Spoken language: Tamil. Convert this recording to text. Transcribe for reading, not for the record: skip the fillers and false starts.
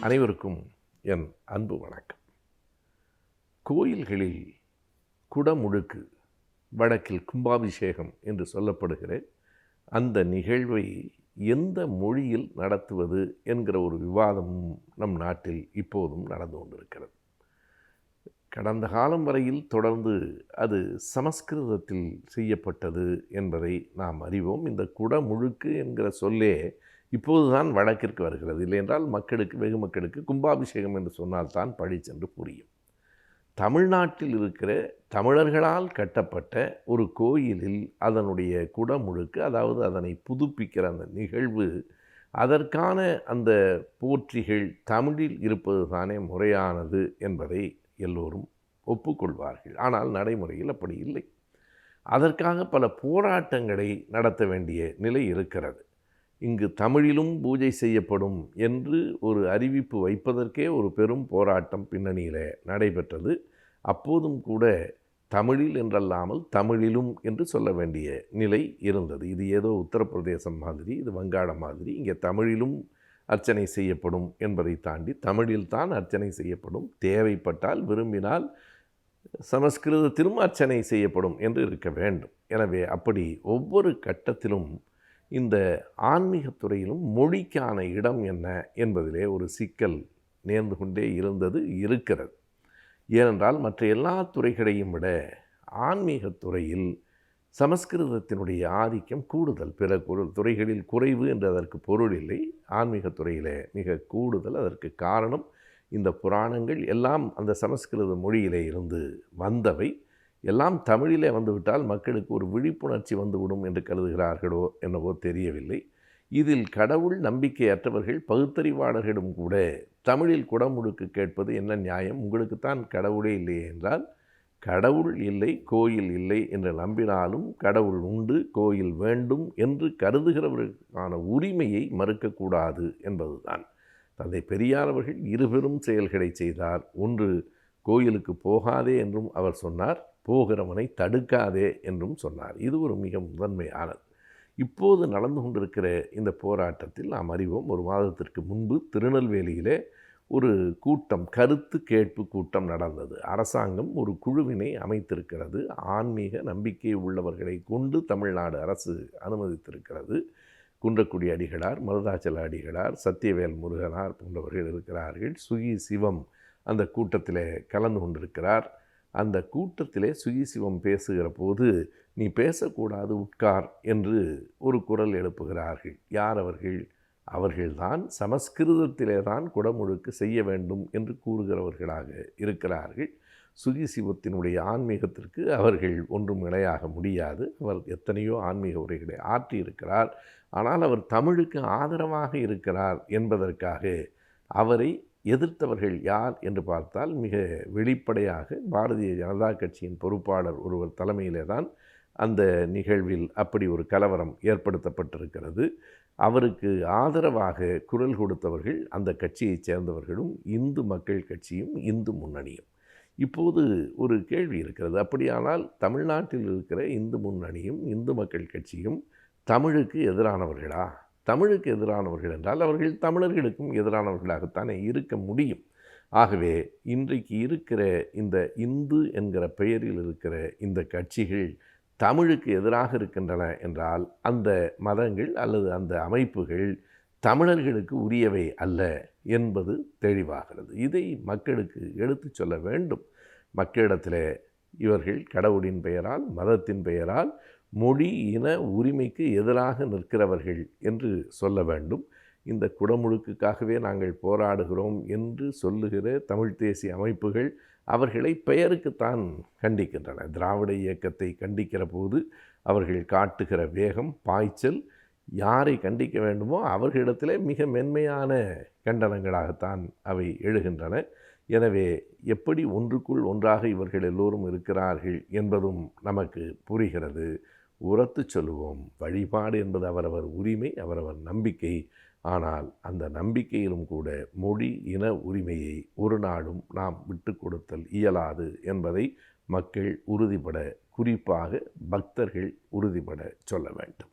அனைவருக்கும் என் அன்பு வணக்கம். கோயில்களில் குடமுழுக்கு, வடக்கில் கும்பாபிஷேகம் என்று சொல்லப்படுகிற அந்த நிகழ்வை எந்த மொழியில் நடத்துவது என்கிற ஒரு விவாதமும் நம் நாட்டில் இப்போதும் நடந்து கொண்டிருக்கிறது. கடந்த காலம் வரையில் தொடர்ந்து அது சமஸ்கிருதத்தில் செய்யப்பட்டது என்பதை நாம் அறிவோம். இந்த குடமுழுக்கு என்கிற சொல்லே இப்போதுதான் வழக்கிற்கு வருகிறது. இல்லையென்றால் வெகு மக்களுக்கு கும்பாபிஷேகம் என்று சொன்னால்தான் பழிச்சென்று புரியும். தமிழ்நாட்டில் இருக்கிற தமிழர்களால் கட்டப்பட்ட ஒரு கோயிலில் அதனுடைய குடமுழுக்கு, அதாவது அதனை புதுப்பிக்கிற அந்த நிகழ்வு, அதற்கான அந்த போற்றிகள் தமிழில் இருப்பது தானே முறையானது என்பதை எல்லோரும் ஒப்புக்கொள்வார்கள். ஆனால் நடைமுறையில் அப்படி இல்லை. அதற்காக பல போராட்டங்களை நடத்த வேண்டிய நிலை இருக்கிறது. இங்கு தமிழிலும் பூஜை செய்யப்படும் என்று ஒரு அறிவிப்பு வைப்பதற்கே ஒரு பெரும் போராட்டம் பின்னணியில் நடைபெற்றது. அப்போதும் கூட தமிழில் என்றல்லாமல் தமிழிலும் என்று சொல்ல வேண்டிய நிலை இருந்தது. இது ஏதோ உத்தரப்பிரதேசம் மாதிரி, இது வங்காளம் மாதிரி, இங்கே தமிழிலும் அர்ச்சனை செய்யப்படும் என்பதை தாண்டி தமிழில்தான் அர்ச்சனை செய்யப்படும், தேவைப்பட்டால் விரும்பினால் சமஸ்கிருதத்திலும் அர்ச்சனை செய்யப்படும் என்று இருக்க வேண்டும். எனவே அப்படி ஒவ்வொரு கட்டத்திலும் இந்த ஆன்மீகத்துறையிலும் மொழிக்கான இடம் என்ன என்பதிலே ஒரு சிக்கல் நேர்ந்து கொண்டே இருக்கிறது. ஏனென்றால் மற்ற எல்லா துறைகளையும் விட ஆன்மீகத்துறையில் சமஸ்கிருதத்தினுடைய ஆதிக்கம் கூடுதல். பிற துறைகளில் குறைவு என்று அதற்கு பொருள் இல்லை. ஆன்மீகத்துறையில் மிக கூடுதல். அதற்கு காரணம் இந்த புராணங்கள் எல்லாம் அந்த சமஸ்கிருத மொழியிலே இருந்து வந்தவை. எல்லாம் தமிழிலே வந்துவிட்டால் மக்களுக்கு ஒரு விழிப்புணர்ச்சி வந்துவிடும் என்று கருதுகிறார்களோ என்னவோ தெரியவில்லை. இதில் கடவுள் நம்பிக்கையற்றவர்கள் பகுத்தறிவாளர்களும் கூட தமிழில் குடமுழுக்கு கேட்பது என்ன நியாயம்? உங்களுக்குத்தான் கடவுளே இல்லையே என்றால், கடவுள் இல்லை, கோயில் இல்லை என்று நம்பினாலும் கடவுள் உண்டு, கோயில் வேண்டும் என்று கருதுகிறவர்களுக்கான உரிமையை மறுக்கக்கூடாது என்பதுதான். தந்தை பெரியார் அவர்கள் இருபெரும் செயல்களை செய்தார். ஒன்று, கோயிலுக்கு போகாதே என்றும் அவர் சொன்னார், போகிறவனை தடுக்காதே என்றும் சொன்னார். இது ஒரு மிக முதன்மையானது. இப்போது நடந்து கொண்டிருக்கிற இந்த போராட்டத்தில் நாம் அறிவோம், ஒரு மாதத்திற்கு முன்பு திருநெல்வேலியிலே ஒரு கூட்டம், கருத்து கேட்பு கூட்டம் நடந்தது. அரசாங்கம் ஒரு குழுவினை அமைத்திருக்கிறது. ஆன்மீக நம்பிக்கை உள்ளவர்களை கொண்டு தமிழ்நாடு அரசு அனுமதித்திருக்கிறது. குன்றக்குடி அடிகளார், மருதாச்சல அடிகளார், சத்தியவேல் முருகனார் போன்றவர்கள் இருக்கிறார்கள். சுகி சிவம் அந்த கூட்டத்தில் கலந்து கொண்டிருக்கிறார். அந்த கூட்டத்திலே சுகி சிவம் பேசுகிற போது, நீ பேசக்கூடாது, உட்கார் என்று ஒரு குரல் எழுப்புகிறார்கள். யார் அவர்கள்? அவர்கள்தான் சமஸ்கிருதத்திலே தான் குடமுழுக்கு செய்ய வேண்டும் என்று கூறுகிறவர்களாக இருக்கிறார்கள். சுகி சிவத்தினுடைய ஆன்மீகத்திற்கு அவர்கள் ஒன்றும் இணையாக முடியாது. அவர் எத்தனையோ ஆன்மீக உரைகளை ஆற்றியிருக்கிறார். ஆனால் அவர் தமிழுக்கு ஆதரவாக இருக்கிறார் என்பதற்காக அவரை எதிர்த்தவர்கள் யார் என்று பார்த்தால், மிக வெளிப்படையாக பாரதிய ஜனதா கட்சியின் பொறுப்பாளர் ஒருவர் தலைமையிலே தான் அந்த நிகழ்வில் அப்படி ஒரு கலவரம் ஏற்படுத்தப்பட்டிருக்கிறது. அவருக்கு ஆதரவாக குரல் கொடுத்தவர்கள் அந்த கட்சியைச் சேர்ந்தவர்களும், இந்து மக்கள் கட்சியும், இந்து முன்னணியும். இப்போது ஒரு கேள்வி இருக்கிறது. அப்படியானால் தமிழ்நாட்டில் இருக்கிற இந்து முன்னணியும் இந்து மக்கள் கட்சியும் தமிழுக்கு எதிரானவர்களா? தமிழுக்கு எதிரானவர்கள் என்றால் அவர்கள் தமிழர்களுக்கும் எதிரானவர்களாகத்தானே இருக்க முடியும். ஆகவே இன்றைக்கு இருக்கிற இந்த இந்து என்கிற பெயரில் இருக்கிற இந்த கட்சிகள் தமிழுக்கு எதிராக இருக்கின்றன என்றால், அந்த மதங்கள் அல்லது அந்த அமைப்புகள் தமிழர்களுக்கு உரியவை அல்ல என்பது தெளிவாகிறது. இதை மக்களுக்கு எடுத்து சொல்ல வேண்டும். மக்களிடத்தில் இவர்கள் கடவுளின் பெயரால், மதத்தின் பெயரால், மொழி இன உரிமைக்கு எதிராக நிற்கிறவர்கள் என்று சொல்ல வேண்டும். இந்த குடமுழுக்குக்காகவே நாங்கள் போராடுகிறோம் என்று சொல்லுகிற தமிழ் தேசிய அமைப்புகள் அவர்களை பெயருக்குத்தான் கண்டிக்கின்றன. திராவிட இயக்கத்தை கண்டிக்கிற போது அவர்கள் காட்டுகிற வேகம், பாய்ச்சல், யாரை கண்டிக்க வேண்டுமோ அவர்களிடத்திலே மிக மென்மையான கண்டனங்களாகத்தான் அவை எழுகின்றன. எனவே எப்படி ஒன்றுக்குள் ஒன்றாக இவர்கள் எல்லோரும் இருக்கிறார்கள் என்பதும் நமக்கு புரிகிறது. உரத்து சொல்லுவோம், வழிபாடு என்பது அவரவர் உரிமை, அவரவர் நம்பிக்கை. ஆனால் அந்த நம்பிக்கையிலும் கூட மொழி இன உரிமையை ஒரு நாளும் நாம் விட்டு கொடுத்தல் இயலாது என்பதை மக்கள் உறுதிபட, குறிப்பாக பக்தர்கள் உறுதிபட சொல்ல வேண்டும்.